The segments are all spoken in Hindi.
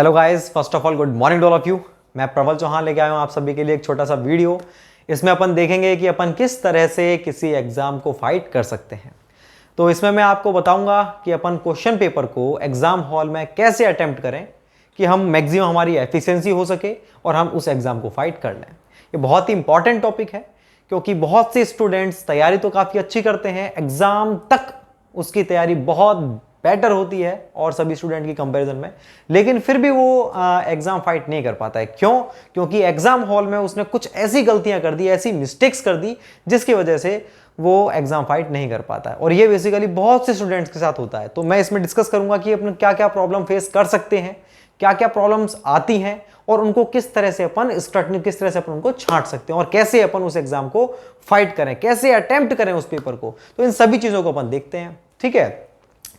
Hello guys, first of all good morning to all of you. मैं प्रबल चौहान लेके आया हूँ आप सभी के लिए एक छोटा सा वीडियो। इसमें अपन देखेंगे कि अपन किस तरह से किसी एग्जाम को फाइट कर सकते हैं। तो इसमें मैं आपको बताऊंगा कि अपन क्वेश्चन पेपर को एग्जाम हॉल में कैसे अटेम्प्ट करें कि हम मैक्सिमम हमारी एफिशिएंसी हो सके और हम उस एग्जाम को फाइट कर लें। ये बहुत ही इंपॉर्टेंट टॉपिक है क्योंकि बहुत से स्टूडेंट्स तैयारी तो काफ़ी अच्छी करते हैं, एग्जाम तक उसकी तैयारी बहुत बेटर होती है और सभी स्टूडेंट की कंपैरिजन में, लेकिन फिर भी वो एग्जाम फाइट नहीं कर पाता है। क्यों? क्योंकि एग्जाम हॉल में उसने कुछ ऐसी गलतियां कर दी, ऐसी मिस्टेक्स कर दी जिसकी वजह से वो एग्जाम फाइट नहीं कर पाता है। और ये बेसिकली बहुत से स्टूडेंट्स के साथ होता है। तो मैं इसमें डिस्कस करूंगा कि अपन क्या क्या प्रॉब्लम फेस कर सकते हैं, क्या क्या प्रॉब्लम्स आती हैं और उनको किस तरह से अपन स्क्रटनी, किस तरह से अपन उनको छांट सकते हैं और कैसे अपन उस एग्जाम को फाइट करें, कैसे अटेम्प्ट करें उस पेपर को। तो इन सभी चीजों को अपन देखते हैं। ठीक है,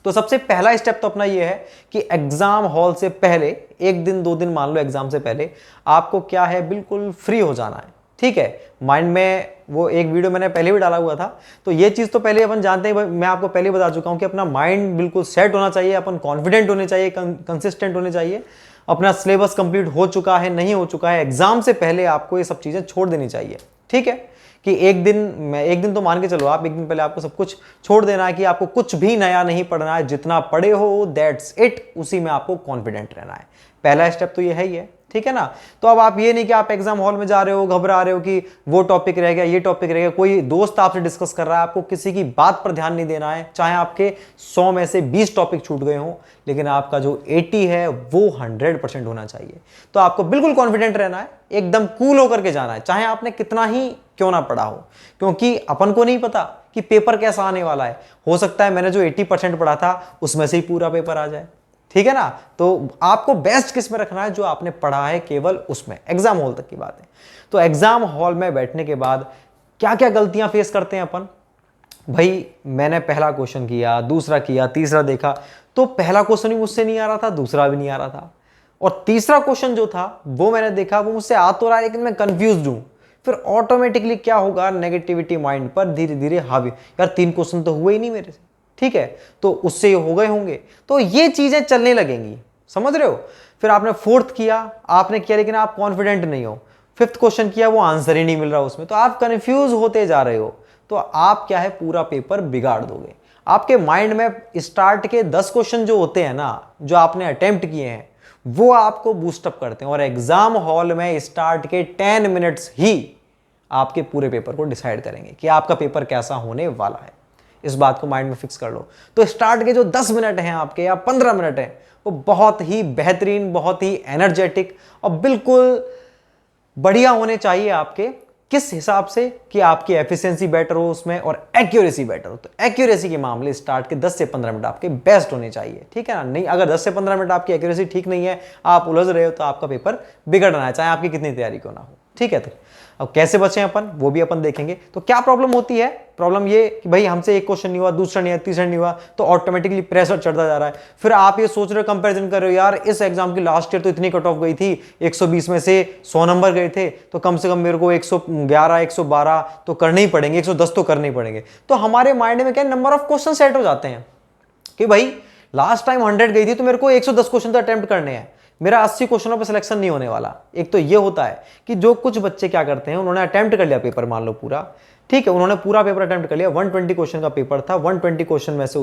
तो सबसे पहला स्टेप तो अपना ये है कि एग्जाम हॉल से पहले एक दिन दो दिन, मान लो एग्जाम से पहले, आपको क्या है, बिल्कुल फ्री हो जाना है। ठीक है, माइंड में वो एक वीडियो मैंने पहले भी डाला हुआ था, तो ये चीज तो पहले अपन जानते हैं। मैं आपको पहले बता चुका हूं कि अपना माइंड बिल्कुल सेट होना चाहिए, अपन कॉन्फिडेंट होने चाहिए, कंसिस्टेंट होने चाहिए। अपना सिलेबस कंप्लीट हो चुका है, नहीं हो चुका है, एग्जाम से पहले आपको ये सब चीजें छोड़ देनी चाहिए। ठीक है, कि एक दिन तो मान के चलो आप, एक दिन पहले आपको सब कुछ छोड़ देना है कि आपको कुछ भी नया नहीं पढ़ना है, जितना पढ़े हो दैट्स इट, उसी में आपको कॉन्फिडेंट रहना है। पहला स्टेप तो ये है ही है। ठीक है ना। तो अब आप ये नहीं कि आप एग्जाम हॉल में जा रहे हो, घबरा रहे हो कि वो टॉपिक रह गया, ये टॉपिक रह गया, कोई दोस्त आपसे डिस्कस कर रहा है, आपको किसी की बात पर ध्यान नहीं देना है। चाहे आपके 100 में से 20 टॉपिक छूट गए हों, लेकिन आपका जो 80 है वो 100% होना चाहिए। तो आपको बिल्कुल कॉन्फिडेंट रहना है, एकदम कूल होकर के जाना है, चाहे आपने कितना ही क्यों ना पढ़ा हो, क्योंकि अपन को नहीं पता कि पेपर कैसा आने वाला है। हो सकता है मैंने जो 80% पढ़ा था उसमें से ही पूरा पेपर आ जाए। ठीक है ना। तो आपको बेस्ट किस में रखना है, जो आपने पढ़ा है केवल उसमें। एग्जाम हॉल तक की बात है। तो एग्जाम हॉल में बैठने के बाद क्या क्या गलतियां फेस करते हैं अपन। भाई मैंने पहला क्वेश्चन किया, दूसरा किया, तीसरा देखा, तो पहला क्वेश्चन भी मुझसे नहीं आ रहा था, दूसरा भी नहीं आ रहा था, और तीसरा क्वेश्चन जो था वो मैंने देखा वो मुझसे आ तो रहा है, लेकिन मैं कंफ्यूज हूं। फिर ऑटोमेटिकली क्या होगा, नेगेटिविटी माइंड पर धीरे धीरे हावी, यार 3 क्वेश्चन तो हुए ही नहीं मेरे से। ठीक है, तो उससे हो गए होंगे, तो ये चीजें चलने लगेंगी, समझ रहे हो। फिर आपने फोर्थ किया, आपने किया, लेकिन आप कॉन्फिडेंट नहीं हो। फिफ्थ क्वेश्चन किया, वो आंसर ही नहीं मिल रहा उसमें, तो आप कंफ्यूज होते जा रहे हो। तो आप क्या है, पूरा पेपर बिगाड़ दोगे। आपके माइंड में स्टार्ट के 10 क्वेश्चन जो होते हैं ना, जो आपने अटेम्प्ट किए हैं, वो आपको बूस्टअप करते हैं और एग्जाम हॉल में स्टार्ट के 10 मिनट्स ही आपके पूरे पेपर को डिसाइड करेंगे कि आपका पेपर कैसा होने वाला है। इस बात को माइंड में फिक्स कर लो। तो स्टार्ट के जो 10 मिनट हैं आपके या 15 मिनट हैं, वो बहुत ही बेहतरीन, बहुत ही एनर्जेटिक और बिल्कुल बढ़िया होने चाहिए आपके। किस हिसाब से कि आपकी एफिशिएंसी बेटर हो उसमें और एक्यूरेसी बेटर हो। तो एक्यूरेसी के मामले स्टार्ट के 10 से 15 मिनट आपके बेस्ट होने चाहिए। ठीक है ना। नहीं, अगर 10 से 15 मिनट आपकी एक्यूरेसी ठीक नहीं है, आप उलझ रहे हो, तो आपका पेपर बिगड़ रहा है, चाहे आपकी कितनी तैयारी क्यों ना हो। ठीक है, तो अब कैसे बचें अपन, वो भी अपन देखेंगे। तो क्या प्रॉब्लम होती है, प्रॉब्लम ये कि भाई हमसे एक क्वेश्चन नहीं हुआ, दूसरा नहीं हुआ, तीसरा नहीं हुआ, तो ऑटोमेटिकली प्रेशर चढ़ता जा रहा है। फिर आप ये सोच रहे हो, कंपैरिजन कर रहे हो, यार इस एग्जाम की लास्ट ईयर तो इतनी कट ऑफ गई थी, 120 में से 100 नंबर गए थे, तो कम से कम मेरे को 111 112 तो करने ही पड़ेंगे, 110 तो करने ही पड़ेंगे। तो हमारे माइंड में क्या, नंबर ऑफ क्वेश्चन सेट हो जाते हैं कि भाई लास्ट टाइम 100 गई थी, तो मेरे को 110 क्वेश्चन तो अटेम्प्ट करने हैं, मेरा 80 क्वेश्चनों पे सिलेक्शन नहीं होने वाला। एक तो ये होता है कि जो कुछ बच्चे क्या करते हैं, उन्होंने अटेम्प्ट कर लिया पेपर, मान लो पूरा, ठीक है, उन्होंने पूरा पेपर अटेम्प्ट कर लिया, 120 क्वेश्चन का पेपर था, 120 क्वेश्चन में से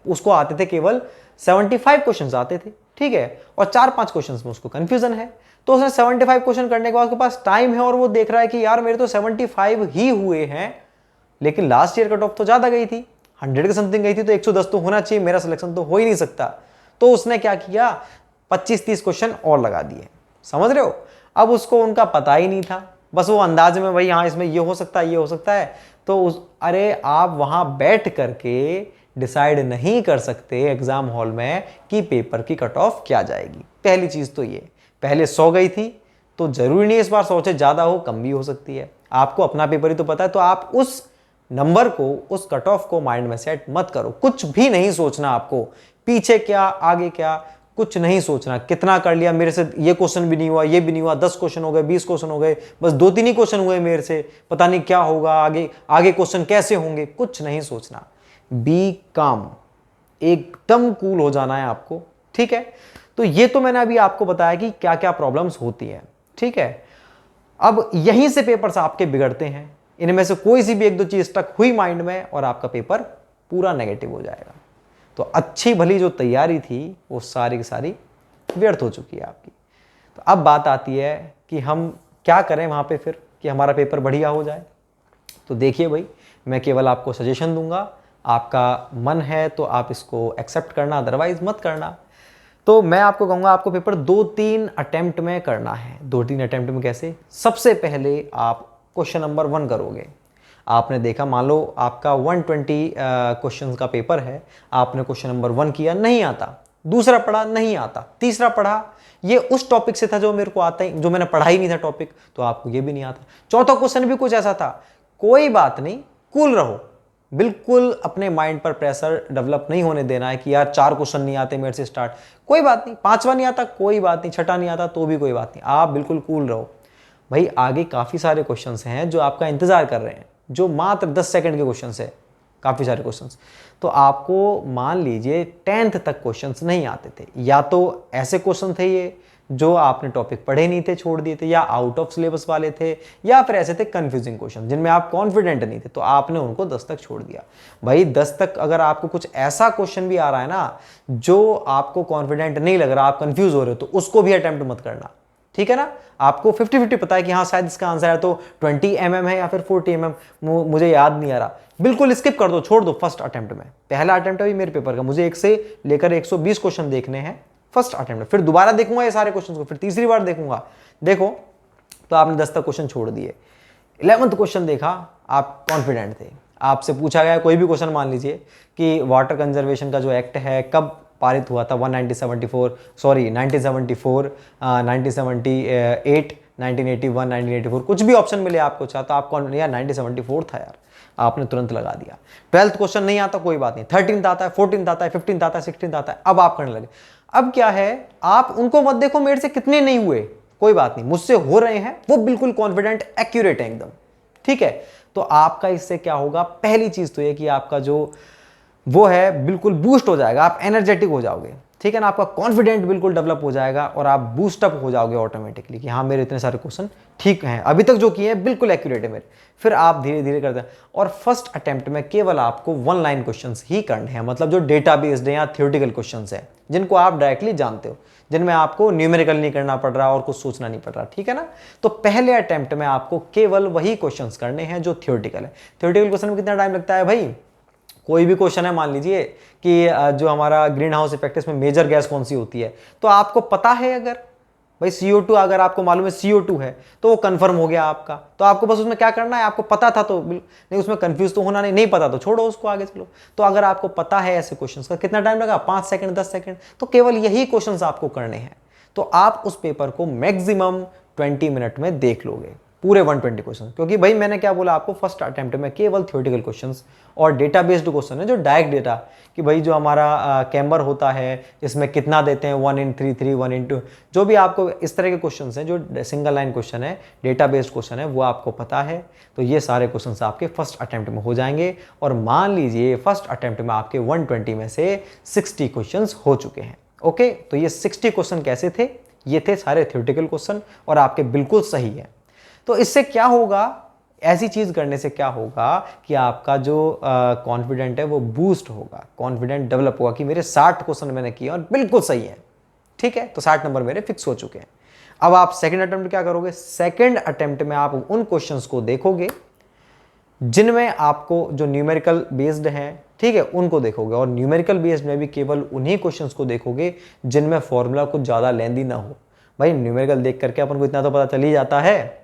उसको आते थे केवल 75 क्वेश्चन आते थे। ठीक है, और 4-5 क्वेश्चन में उसको कंफ्यूजन है। तो उसने 75 क्वेश्चन करने के बाद उसके पास टाइम है और वो देख रहा है कि यार मेरे तो 75 ही हुए हैं, लेकिन लास्ट ईयर कट ऑफ तो ज्यादा गई थी, 100 के समथिंग गई थी, तो 110 तो होना चाहिए, मेरा सिलेक्शन तो हो ही नहीं सकता। तो उसने क्या किया, 25-30 क्वेश्चन और लगा दिए। समझ रहे हो। अब उसको उनका पता ही नहीं था, बस वो अंदाज में, भाई हाँ इसमें ये हो सकता है, ये हो सकता है। तो अरे आप वहां बैठ करके डिसाइड नहीं कर सकते एग्जाम हॉल में कि पेपर की कट ऑफ क्या जाएगी। पहली चीज तो ये, पहले 100 गई थी, तो जरूरी नहीं इस बार 100 से ज्यादा हो, कम भी हो सकती है। आपको अपना पेपर ही तो पता है, तो आप उस नंबर को, उस कट ऑफ को माइंड में सेट मत करो। कुछ भी नहीं सोचना आपको, पीछे क्या आगे क्या, कुछ नहीं सोचना। कितना कर लिया, मेरे से ये क्वेश्चन भी नहीं हुआ, ये भी नहीं हुआ, 10 क्वेश्चन हो गए, 20 क्वेश्चन हो गए, बस 2-3 ही क्वेश्चन हुए मेरे से, पता नहीं क्या होगा आगे, आगे क्वेश्चन कैसे होंगे, कुछ नहीं सोचना। बी काम, एकदम कूल हो जाना है आपको। ठीक है, तो ये तो मैंने अभी आपको बताया कि क्या क्या प्रॉब्लम्स होती है, ठीक है। अब यहीं से पेपर्स आपके बिगड़ते हैं, इनमें से कोई सी भी एक दो चीज स्टक हुई माइंड में और आपका पेपर पूरा नेगेटिव हो जाएगा। तो अच्छी भली जो तैयारी थी वो सारी की सारी व्यर्थ हो चुकी है आपकी। तो अब बात आती है कि हम क्या करें वहां पे फिर कि हमारा पेपर बढ़िया हो जाए। तो देखिए भाई, मैं केवल आपको सजेशन दूंगा, आपका मन है तो आप इसको एक्सेप्ट करना, अदरवाइज मत करना। तो मैं आपको कहूँगा आपको पेपर 2-3 अटेम्प्ट में करना है। 2-3 अटेम्प्ट में कैसे? सबसे पहले आप क्वेश्चन नंबर 1 करोगे। आपने देखा, मान लो आपका 120 क्वेश्चन का पेपर है, आपने क्वेश्चन नंबर 1 किया, नहीं आता, दूसरा पढ़ा नहीं आता, तीसरा पढ़ा, ये उस टॉपिक से था जो मेरे को आता ही, जो मैंने पढ़ा ही नहीं था टॉपिक, तो आपको ये भी नहीं आता। चौथा क्वेश्चन भी कुछ ऐसा था। कोई बात नहीं, कूल रहो, बिल्कुल अपने माइंड पर प्रेशर डेवलप नहीं होने देना है कि यार 4 क्वेश्चन नहीं आते मेरे से स्टार्ट, कोई बात नहीं, 5वां नहीं आता कोई बात नहीं, 6ठा नहीं आता तो भी कोई बात नहीं, आप बिल्कुल कूल रहो भाई। आगे काफ़ी सारे क्वेश्चंस हैं जो आपका इंतजार कर रहे हैं, जो मात्र 10 सेकंड के क्वेश्चंस है, काफ़ी सारे क्वेश्चंस। तो आपको मान लीजिए 10th तक क्वेश्चंस नहीं आते थे, या तो ऐसे क्वेश्चन थे ये जो आपने टॉपिक पढ़े नहीं थे, छोड़ दिए थे, या आउट ऑफ सिलेबस वाले थे, या फिर ऐसे थे कंफ्यूजिंग क्वेश्चन जिनमें आप कॉन्फिडेंट नहीं थे, तो आपने उनको 10 तक छोड़ दिया। भाई 10 तक अगर आपको कुछ ऐसा क्वेश्चन भी आ रहा है ना जो आपको कॉन्फिडेंट नहीं लग रहा, आप कंफ्यूज हो रहे हो, तो उसको भी अटेम्प्ट मत करना, ठीक है ना। आपको 50-50 पता है कि हाँ शायद इसका आंसर है तो 20 mm है या फिर 40 mm, मुझे याद नहीं आ रहा, बिल्कुल स्किप कर दो, छोड़ दो फर्स्ट अटेम्प्ट में। पहला अटेम्प्ट है मेरे पेपर का, मुझे 1 से लेकर 120 क्वेश्चन देखने हैं फर्स्ट अटेम्प्ट में, फिर दोबारा देखूंगा ये सारे क्वेश्चन को, फिर तीसरी बार देखूंगा। देखो, तो आपने 10 तक क्वेश्चन छोड़ दिए, 11th क्वेश्चन देखा, आप कॉन्फिडेंट थे, आपसे पूछा गया कोई भी क्वेश्चन, मान लीजिए कि वाटर कंजर्वेशन का जो एक्ट है कब पारित हुआ था, 1974, 1978, 1981, 1984, कुछ भी ऑप्शन मिले आपको, चाहता आप कौन, यार 1974 था यार, आपने तुरंत लगा दिया। 12th क्वेश्चन नहीं आता कोई बात नहीं, 13th आता है, 14th आता है, 15th आता है, 16th आता है, अब आप करने लगे। अब क्या है, आप उनको मत देखो मेरे से कितने नहीं हुए, कोई बात नहीं, मुझसे हो रहे हैं, वो बिल्कुल कॉन्फिडेंट एक्यूरेट है एकदम, ठीक है। तो आपका इससे क्या होगा, पहली चीज तो ये कि आपका जो वो है बिल्कुल बूस्ट हो जाएगा, आप एनर्जेटिक हो जाओगे, ठीक है ना, आपका कॉन्फिडेंट बिल्कुल डेवलप हो जाएगा और आप बूस्टअप हो जाओगे ऑटोमेटिकली कि हाँ मेरे इतने सारे क्वेश्चन ठीक हैं, अभी तक जो किए हैं बिल्कुल एक्यूरेट है मेरे। फिर आप धीरे धीरे करते हैं, और फर्स्ट अटेम्प्ट में केवल आपको 1 लाइन क्वेश्चंस ही करने हैं, मतलब जो डेटा बेस्ड है या थियोरेटिकल क्वेश्चंस है जिनको आप डायरेक्टली जानते हो, जिनमें आपको न्यूमेरिकल नहीं करना पड़ रहा और कुछ सोचना नहीं पड़ रहा, ठीक है ना। तो पहले अटेम्प्ट में आपको केवल वही क्वेश्चंस करने हैं जो थियोरेटिकल है। थियोरेटिकल क्वेश्चन में कितना टाइम लगता है भाई, कोई भी क्वेश्चन है, मान लीजिए कि जो हमारा ग्रीन हाउस इफेक्ट है, इसमें मेजर गैस कौन सी होती है, तो आपको पता है, अगर भाई CO2, अगर आपको मालूम है CO2 है तो वो कंफर्म हो गया आपका, तो आपको बस उसमें क्या करना है, आपको पता था तो नहीं, उसमें कंफ्यूज तो होना नहीं, नहीं पता तो छोड़ो उसको, आगे चलो। तो अगर आपको पता है ऐसे क्वेश्चंस का, कितना टाइम लगा, 5 सेकंड 10 सेकंड, तो केवल यही क्वेश्चंस आपको करने हैं, तो आप उस पेपर को मैक्सिमम 20 मिनट में देख लोगे, पूरे 120 क्वेश्चन। क्योंकि भाई मैंने क्या बोला आपको, फर्स्ट अटेम्प्ट में केवल थ्योरेटिकल क्वेश्चंस और डेटा बेस्ड क्वेश्चन है, जो डायरेक्ट डेटा कि भाई जो हमारा कैम्बर होता है इसमें कितना देते हैं, 1 in 3 3, 1 in 2, जो भी आपको इस तरह के क्वेश्चंस हैं, जो सिंगल लाइन क्वेश्चन है, डेटा बेस्ड क्वेश्चन है, वो आपको पता है, तो ये सारे क्वेश्चन आपके फर्स्ट अटेम्प्ट में हो जाएंगे। और मान लीजिए फर्स्ट अटेम्प्ट में आपके 120 में से 60 क्वेश्चन हो चुके हैं, ओके। तो ये 60 क्वेश्चन कैसे थे, ये थे सारे थ्योरेटिकल क्वेश्चन और आपके बिल्कुल सही है। तो इससे क्या होगा, ऐसी चीज करने से क्या होगा कि आपका जो कॉन्फिडेंट है वो बूस्ट होगा, कॉन्फिडेंट डेवलप होगा कि मेरे 60 क्वेश्चन मैंने किए और बिल्कुल सही है, ठीक है। तो 60 नंबर मेरे फिक्स हो चुके हैं। अब आप सेकंड अटेम्प्ट क्या करोगे, सेकंड अटेम्प्ट में आप उन क्वेश्चंस को देखोगे जिनमें आपको जो न्यूमेरिकल बेस्ड है, ठीक है, उनको देखोगे, और न्यूमेरिकल बेस्ड में भी केवल उन्हीं क्वेश्चंस को देखोगे जिनमें फॉर्मूला कुछ ज़्यादा लेंदी ना हो। भाई न्यूमेरिकल देख करके अपन को इतना तो पता चल ही जाता है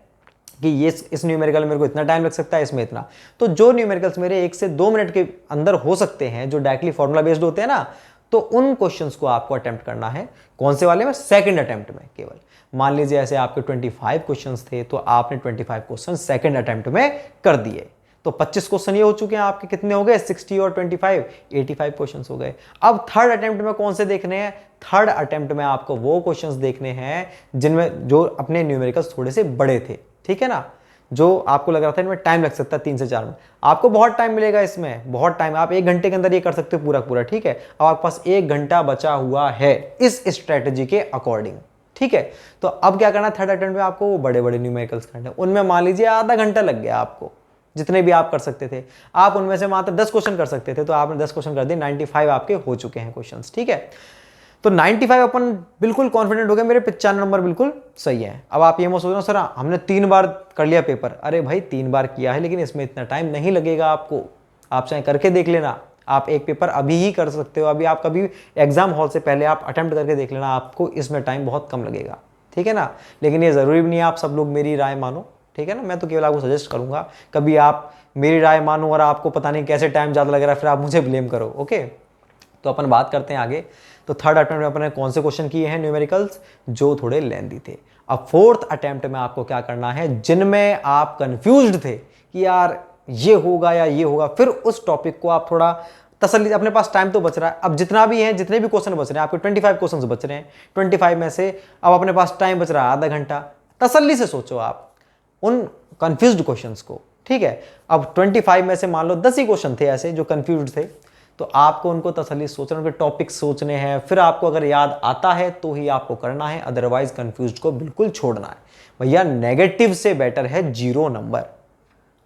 कि ये इस न्यूमेरिकल में मेरे को इतना टाइम लग सकता है, इसमें इतना। तो जो न्यूमेरिकल्स मेरे 1 से 2 मिनट के अंदर हो सकते हैं, जो डायरेक्टली फॉर्मूला बेस्ड होते हैं ना, तो उन क्वेश्चंस को आपको अटेम्प्ट करना है। कौन से वाले में, सेकंड अटेम्प्ट में केवल। मान लीजिए ऐसे आपके 25 क्वेश्चंस थे, तो आपने 25 क्वेश्चन सेकंड अटेम्प्ट में कर दिए, तो 25 क्वेश्चन ये हो चुके हैं आपके, कितने हो गए, 60 और 25, 85 क्वेश्चन हो गए। अब थर्ड अटेम्प्ट में कौन से देखने हैं, थर्ड अटेम्प्ट में आपको वो क्वेश्चंस देखने हैं जिनमें जो अपने न्यूमेरिकल्स थोड़े से बड़े थे, ठीक है ना। जो आपको लग रहा था इनमें टाइम लग सकता है 3 से 4 मिनट, आपको बहुत टाइम मिलेगा इसमें, बहुत टाइम। आप 1 घंटे के अंदर ये कर सकते हो पूरा पूरा, ठीक है। अब आपके पास 1 घंटा बचा हुआ है इस स्ट्रेटजी के अकॉर्डिंग, ठीक है। तो अब क्या करना है, थर्ड अटेम्प्ट में आपको वो बड़े बड़े न्यूमेरिकल्स करने, उनमें मान लीजिए आधा घंटा लग गया आपको, जितने भी आप कर सकते थे। आप उनमें से मात्र 10 क्वेश्चन कर सकते थे, तो आपने 10 क्वेश्चन कर दिए, 95 आपके हो चुके हैं क्वेश्चंस, ठीक है। तो 95 अपन बिल्कुल कॉन्फिडेंट हो गए, मेरे 95 नंबर बिल्कुल सही है। अब आप ये मत सोचना सर हमने 3 बार कर लिया पेपर, अरे भाई 3 बार किया है लेकिन इसमें इतना टाइम नहीं लगेगा आपको, आप चाहे करके देख लेना। आप एक पेपर अभी ही कर सकते हो, अभी आप कभी एग्जाम हॉल से पहले आप अटेम्प्ट करके देख लेना, आपको इसमें टाइम बहुत कम लगेगा, ठीक है ना। लेकिन ये जरूरी भी नहीं है आप सब लोग मेरी राय मानो, ठीक है ना। मैं तो केवल आपको सजेस्ट करूंगा, कभी आप मेरी राय मानो और आपको पता नहीं कैसे टाइम ज़्यादा लग रहा है फिर आप मुझे ब्लेम करो, ओके। तो अपन बात करते हैं आगे। तो थर्ड अटेम्प्ट में अपन ने कौन से क्वेश्चन किए हैं न्यूमेरिकल्स, जो थोड़े लेंथी थे। अब फोर्थ अटेम्प्ट में आपको क्या करना है, जिनमें आप कंफ्यूज्ड थे कि यार ये होगा या ये होगा, फिर उस टॉपिक को आप थोड़ा तसल्ली, अपने पास टाइम तो बच रहा है, अब जितना भी है, जितने भी क्वेश्चन बच रहे हैं आपके 25 क्वेश्चन बच रहे हैं, 25 में से अब अपने पास टाइम बच रहा है आधा घंटा, तसल्ली से सोचो आप उन कंफ्यूज्ड क्वेश्चंस को, ठीक है। अब 25 में से मान लो 10 ही क्वेश्चन थे ऐसे जो कंफ्यूज्ड थे, तो आपको उनको तसल्ली सोचना, उनके टॉपिक सोचने हैं, फिर आपको अगर याद आता है तो ही आपको करना है, अदरवाइज कंफ्यूज्ड को बिल्कुल छोड़ना है। भैया नेगेटिव से बेटर है 0 नंबर।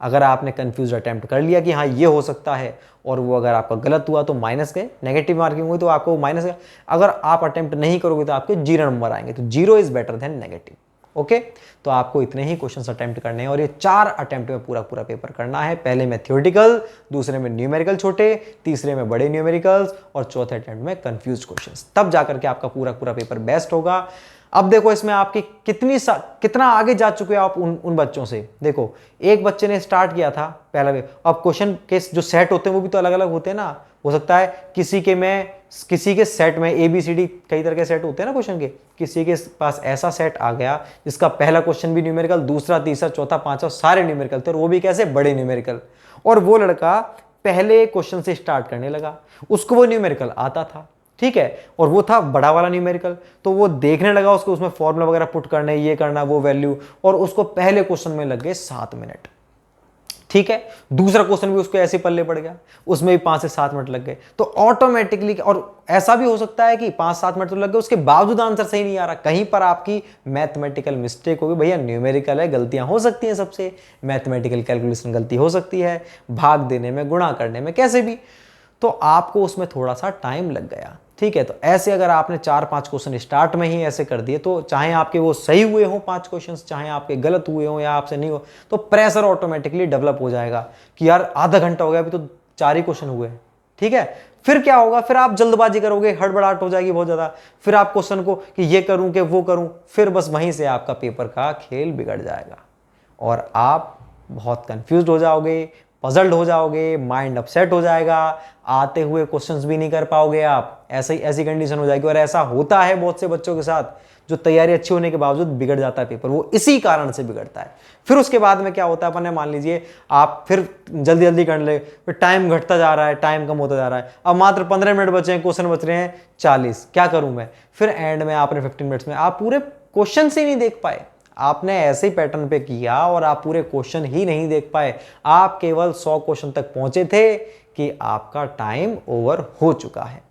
अगर आपने कंफ्यूज अटेम्प्ट कर लिया कि हाँ ये हो सकता है और वो अगर आपका गलत हुआ तो माइनस गए, नेगेटिव मार्किंग हुई तो आपको माइनस गए। अगर आप अटेम्प्ट नहीं करोगे तो आपके 0 नंबर आएंगे, तो 0 is better than negative, okay. तो आपको इतने ही क्वेश्चंस अटेम्प्ट करने हैं और ये 4 अटेम्प्ट में पूरा पूरा पेपर करना है। पहले में थ्योरेटिकल, दूसरे में न्यूमेरिकल छोटे, तीसरे में बड़े न्यूमेरिकल्स और चौथे अटेम्प्ट में कंफ्यूज क्वेश्चंस, तब जाकर के आपका पूरा पूरा पेपर बेस्ट होगा। अब देखो इसमें आपकी कितना आगे जा चुके हो आप उन बच्चों से। देखो एक बच्चे ने स्टार्ट किया था पहला वे, अब क्वेश्चन के जो सेट होते हैं वो भी तो अलग अलग होते हैं ना। हो सकता है किसी के सेट में ABCD कई तरह के सेट होते हैं ना क्वेश्चन के, किसी के पास ऐसा सेट आ गया जिसका पहला क्वेश्चन भी न्यूमेरिकल, दूसरा तीसरा चौथा पांचवा सारे न्यूमेरिकल थे, और वो भी कैसे, बड़े न्यूमेरिकल। और वो लड़का पहले क्वेश्चन से स्टार्ट करने लगा, उसको वो न्यूमेरिकल आता था, ठीक है, और वो था बड़ा वाला न्यूमेरिकल, तो वो देखने लगा, उसको उसमें फॉर्मूला वगैरह पुट करने, ये करना वो वैल्यू, और उसको पहले क्वेश्चन में लग गए 7 मिनट, ठीक है। दूसरा क्वेश्चन भी उसको ऐसे पल्ले पड़ गया, उसमें भी 5 से 7 मिनट लग गए। तो ऑटोमेटिकली, और ऐसा भी हो सकता है कि 5-7 मिनट तो लग गए, उसके बावजूद आंसर सही नहीं आ रहा, कहीं पर आपकी मैथमेटिकल मिस्टेक होगी। भैया न्यूमेरिकल है, गलतियां हो सकती हैं सबसे, मैथमेटिकल कैलकुलेशन गलती हो सकती है, भाग देने में, गुणा करने में, कैसे भी, तो आपको उसमें थोड़ा सा टाइम लग गया, ठीक है। तो ऐसे अगर आपने 4-5 क्वेश्चन स्टार्ट में ही ऐसे कर दिए, तो चाहे आपके वो सही हुए हों 5 क्वेश्चन, चाहे आपके गलत हुए हों या आपसे नहीं हो, तो प्रेशर ऑटोमेटिकली डेवलप हो जाएगा कि यार आधा घंटा हो गया, अभी तो 4 ही क्वेश्चन हुए, ठीक है। फिर क्या होगा, फिर आप जल्दबाजी करोगे, हड़बड़ाहट हो जाएगी बहुत ज्यादा, फिर आप क्वेश्चन को कि ये करूं कि वो करूं, फिर बस वहीं से आपका पेपर का खेल बिगड़ जाएगा और आप बहुत कंफ्यूज हो जाओगे, पजल्ड हो जाओगे, माइंड अपसेट हो जाएगा, आते हुए क्वेश्चंस भी नहीं कर पाओगे आप, ऐसी कंडीशन हो जाएगी। और ऐसा होता है बहुत से बच्चों के साथ, जो तैयारी अच्छी होने के बावजूद बिगड़ जाता है पेपर, वो इसी कारण से बिगड़ता है। फिर उसके बाद में क्या होता है, अपन ने मान लीजिए आप फिर जल्दी जल्दी कर ले, फिर टाइम घटता जा रहा है, टाइम कम होता जा रहा है, अब मात्र 15 मिनट बचे हैं, क्वेश्चन बच रहे हैं 40, क्या करूं मैं। फिर एंड में आपने 15 मिनट्स में आप पूरे क्वेश्चन से नहीं देख पाए, आपने ऐसे ही पैटर्न पे किया और आप पूरे क्वेश्चन ही नहीं देख पाए, आप केवल 100 क्वेश्चन तक पहुंचे थे कि आपका टाइम ओवर हो चुका है।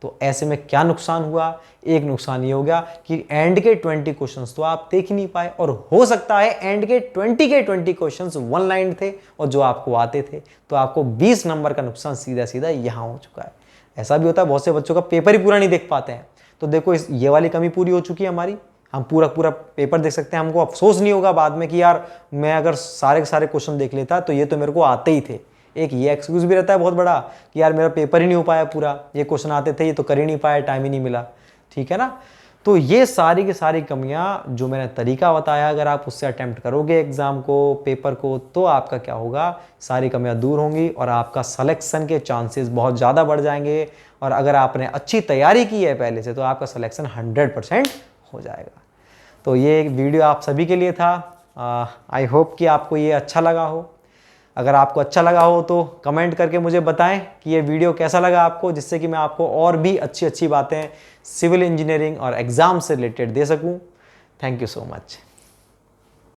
तो ऐसे में क्या नुकसान हुआ, एक नुकसान ये हो गया कि एंड के 20 क्वेश्चंस तो आप देख ही नहीं पाए, और हो सकता है एंड के 20 क्वेश्चंस 1 लाइन थे और जो आपको आते थे, तो आपको 20 नंबर का नुकसान सीधा सीधा यहां हो चुका है। ऐसा भी होता है, बहुत से बच्चों का पेपर ही पूरा नहीं देख पाते हैं। तो देखो ये वाली कमी पूरी हो चुकी है हमारी, हम पूरा पूरा पेपर देख सकते हैं, हमको अफसोस नहीं होगा बाद में कि यार मैं अगर सारे के सारे क्वेश्चन देख लेता तो ये तो मेरे को आते ही थे। एक ये एक्सक्यूज भी रहता है बहुत बड़ा कि यार मेरा पेपर ही नहीं हो पाया पूरा, ये क्वेश्चन आते थे, ये तो कर ही नहीं पाया, टाइम ही नहीं मिला, ठीक है ना। तो ये सारी की सारी कमियां जो मैंने तरीका बताया, अगर आप उससे अटेम्प्ट करोगे एग्जाम को, पेपर को, तो आपका क्या होगा, सारी कमियां दूर होंगी और आपका सिलेक्शन के चांसेस बहुत ज़्यादा बढ़ जाएंगे। और अगर आपने अच्छी तैयारी की है पहले से, तो आपका सिलेक्शन 100% हो जाएगा। तो ये एक वीडियो आप सभी के लिए था। आई होप कि आपको ये अच्छा लगा हो। अगर आपको अच्छा लगा हो तो कमेंट करके मुझे बताएं कि ये वीडियो कैसा लगा आपको, जिससे कि मैं आपको और भी अच्छी अच्छी बातें सिविल इंजीनियरिंग और एग्ज़ाम से रिलेटेड दे सकूं। Thank you so much.